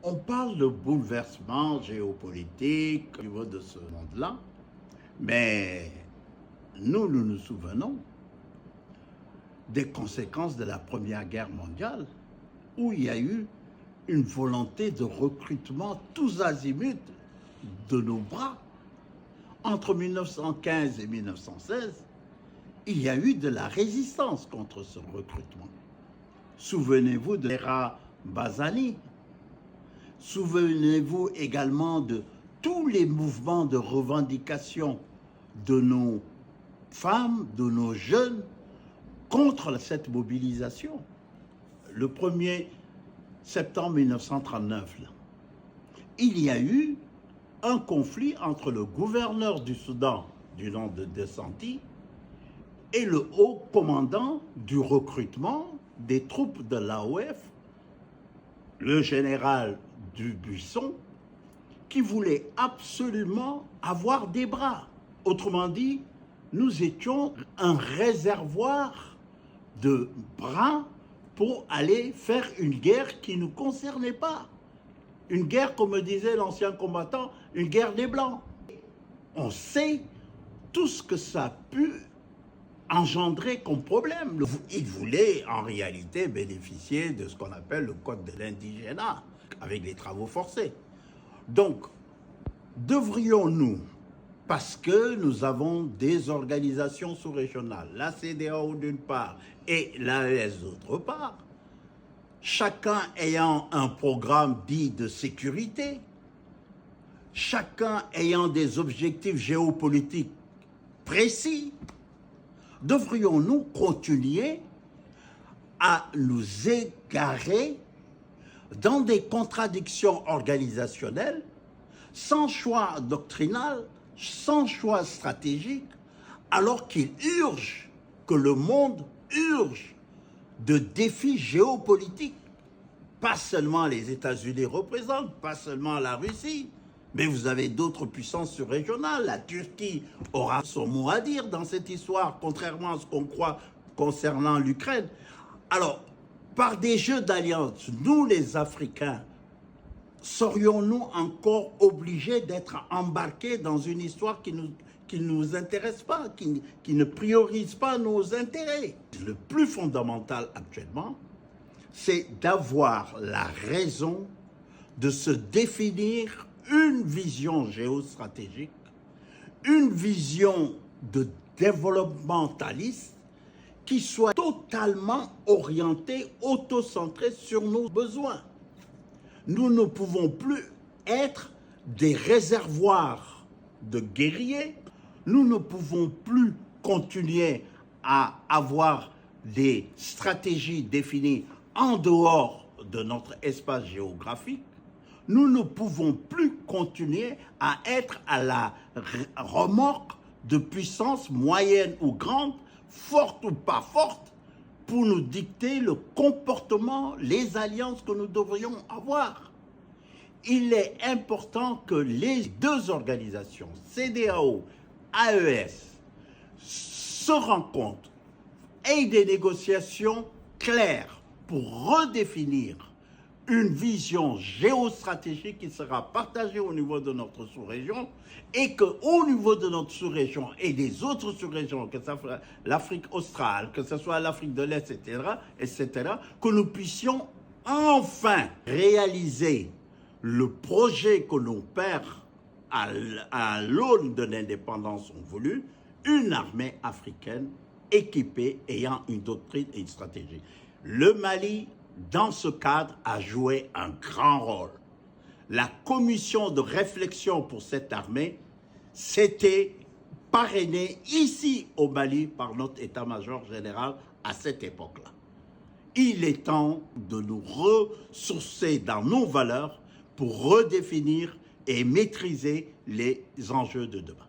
On parle de bouleversement géopolitique au niveau de ce monde-là, mais nous nous souvenons des conséquences de la Première Guerre mondiale, où il y a eu une volonté de recrutement tous azimuts de nos bras. Entre 1915 et 1916, il y a eu de la résistance contre ce recrutement. Souvenez-vous de Léra Barzani. Souvenez-vous également de tous les mouvements de revendication de nos femmes, de nos jeunes, contre cette mobilisation. Le 1er septembre 1939, là, il y a eu un conflit entre le gouverneur du Soudan, du nom de Dessanti, et le haut commandant du recrutement des troupes de l'AOF, le général Dubuisson, qui voulait absolument avoir des bras. Autrement dit, nous étions un réservoir de bras pour aller faire une guerre qui ne nous concernait pas. Une guerre, comme disait l'ancien combattant, une guerre des Blancs. On sait tout ce que ça a pu engendrer comme problème. Ils voulaient en réalité bénéficier de ce qu'on appelle le code de l'indigénat, avec les travaux forcés. Donc, devrions-nous, parce que nous avons des organisations sous-régionales, la CEDEAO d'une part et l'AES d'autre part, chacun ayant un programme dit de sécurité, chacun ayant des objectifs géopolitiques précis, devrions-nous continuer à nous égarer dans des contradictions organisationnelles, sans choix doctrinal, sans choix stratégique, alors qu'il urge, que le monde urge de défis géopolitiques. Pas seulement les États-Unis représentent, pas seulement la Russie, mais vous avez d'autres puissances surrégionales. La Turquie aura son mot à dire dans cette histoire, contrairement à ce qu'on croit concernant l'Ukraine. Alors, par des jeux d'alliance, nous les Africains, serions-nous encore obligés d'être embarqués dans une histoire qui ne nous intéresse pas, qui ne priorise pas nos intérêts? Le plus fondamental actuellement, c'est d'avoir la raison de se définir une vision géostratégique, une vision de développementaliste qui soit totalement orientée, auto-centrée sur nos besoins. Nous ne pouvons plus être des réservoirs de guerriers. Nous ne pouvons plus continuer à avoir des stratégies définies en dehors de notre espace géographique. Nous ne pouvons plus continuer à être à la remorque de puissances moyennes ou grandes, fortes ou pas fortes, pour nous dicter le comportement, les alliances que nous devrions avoir. Il est important que les deux organisations, CEDEAO, AES, se rencontrent, aient des négociations claires pour redéfinir une vision géostratégique qui sera partagée au niveau de notre sous-région et qu'au niveau de notre sous-région et des autres sous-régions, que ce soit l'Afrique australe, que ce soit l'Afrique de l'Est, etc., que nous puissions enfin réaliser le projet que nos pères, à l'aune de l'indépendance, ont voulu, une armée africaine équipée, ayant une doctrine et une stratégie. Le Mali, dans ce cadre, a joué un grand rôle. La commission de réflexion pour cette armée s'était parrainée ici au Mali par notre état-major général à cette époque-là. Il est temps de nous ressourcer dans nos valeurs pour redéfinir et maîtriser les enjeux de demain.